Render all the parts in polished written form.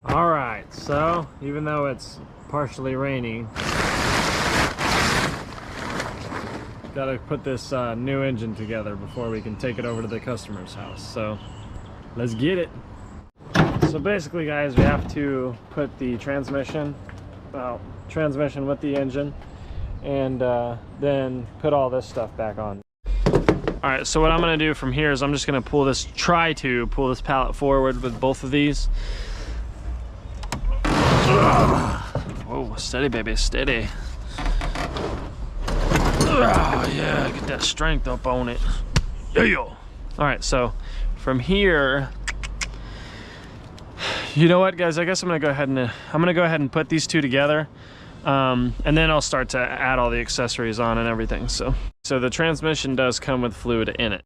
All right, so even though it's partially raining, gotta put this new engine together before we can take it over to the customer's house. So let's get it. So basically, guys, we have to put the transmission with the engine, and then put all this stuff back on. All right, so what I'm gonna do from here is I'm just gonna try to pull this pallet forward with both of these. Whoa, steady, baby, steady. Oh, yeah, get that strength up on it. Yeah. All right, so from here, you know what, guys? I guess I'm gonna go ahead and put these two together, and then I'll start to add all the accessories on and everything. So the transmission does come with fluid in it.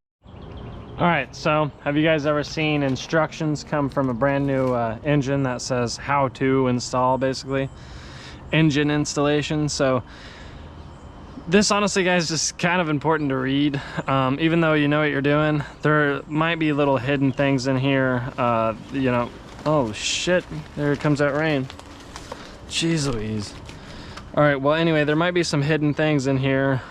All right, so have you guys ever seen instructions come from a brand new engine that says how to install, basically engine installation? So this, honestly, guys, is just kind of important to read. Even though you know what you're doing, there might be little hidden things in here. You know, oh shit, there comes that rain. Jeez Louise. All right, well, anyway, there might be some hidden things in here,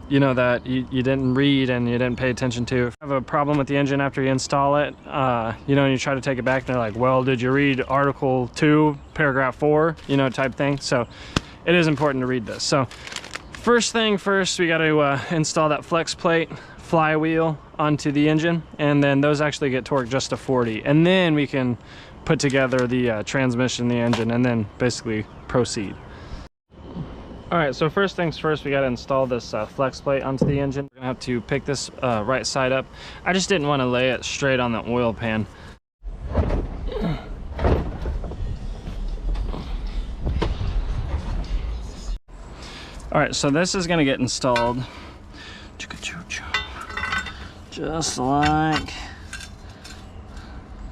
you know, that you didn't read and you didn't pay attention to. If you have a problem with the engine after you install it, you know, and you try to take it back, and they're like, well, did you read Article 2, Paragraph 4, you know, type thing. So it is important to read this. So first thing first, we got to install that flex plate flywheel onto the engine, and then those actually get torqued just to 40. And then we can put together the transmission, the engine, and then basically proceed. All right, so first things first, we got to install this flex plate onto the engine. We're gonna have to pick this right side up. I just didn't want to lay it straight on the oil pan. All right, so this is gonna get installed just like,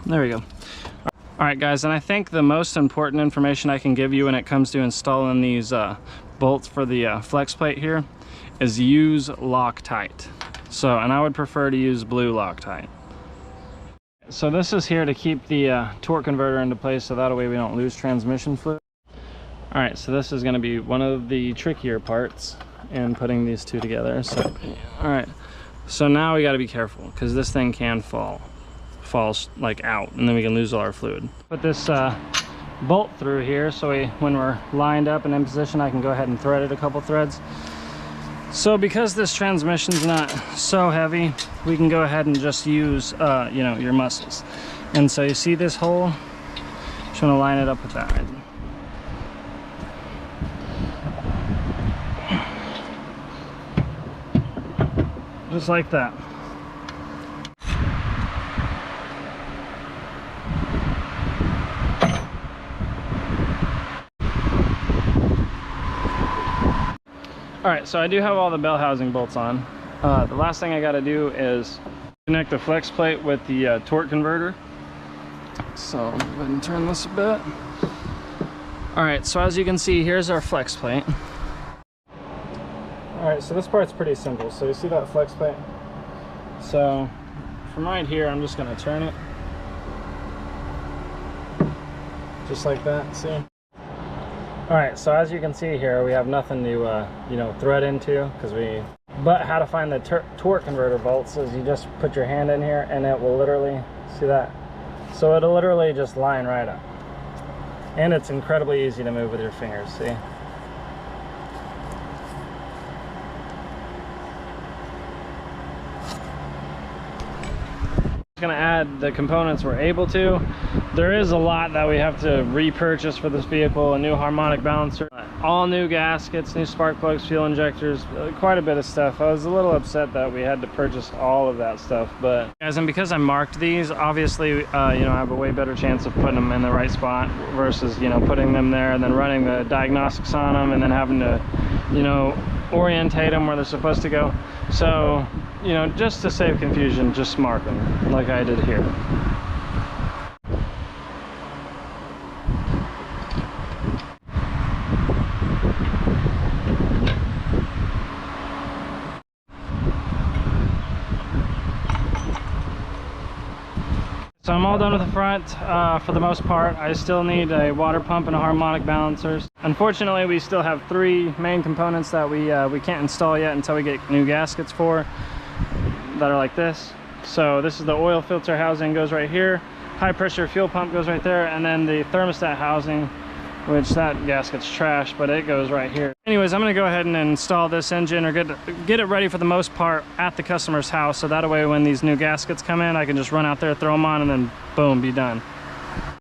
there we go. All right, guys, and I think the most important information I can give you when it comes to installing these bolts for the flex plate here is use Loctite. So, and I would prefer to use blue Loctite. So this is here to keep the torque converter into place, so that way we don't lose transmission fluid. All right, so this is going to be one of the trickier parts in putting these two together. So, all right, so now we got to be careful because this thing can falls like out, and then we can lose all our fluid. Put this bolt through here, so when we're lined up and in position, I can go ahead and thread it a couple threads. So because this transmission's not so heavy, we can go ahead and just use you know, your muscles. And so you see this hole, just want to line it up with that right there. Just like that. All right, so I do have all the bell housing bolts on. The last thing I got to do is connect the flex plate with the torque converter. So I'll go ahead and turn this a bit. All right, so as you can see, here's our flex plate. All right, so this part's pretty simple. So you see that flex plate? So from right here, I'm just gonna turn it. Just like that, see? All right, so as you can see here, we have nothing to, you know, thread into, but how to find the torque converter bolts is you just put your hand in here and it will literally, see that? So it'll literally just line right up. And it's incredibly easy to move with your fingers, see? Going to add the components we're able to. There is a lot that we have to repurchase for this vehicle: a new harmonic balancer, all new gaskets, new spark plugs, fuel injectors, quite a bit of stuff. I was a little upset that we had to purchase all of that stuff, but guys, and because I marked these, obviously you know, I have a way better chance of putting them in the right spot versus, you know, putting them there and then running the diagnostics on them and then having to, you know, orientate them where they're supposed to go. So, you know, just to save confusion, just mark them like I did here. So I'm all done with the front for the most part. I still need a water pump and a harmonic balancers. Unfortunately, we still have 3 main components that we can't install yet until we get new gaskets for, that are like this. So this is the oil filter housing, goes right here. High pressure fuel pump goes right there, and then the thermostat housing, which that gasket's trash, but it goes right here. Anyways, I'm gonna go ahead and install this engine, or get it ready for the most part at the customer's house, so that way when these new gaskets come in, I can just run out there, throw them on, and then boom, be done.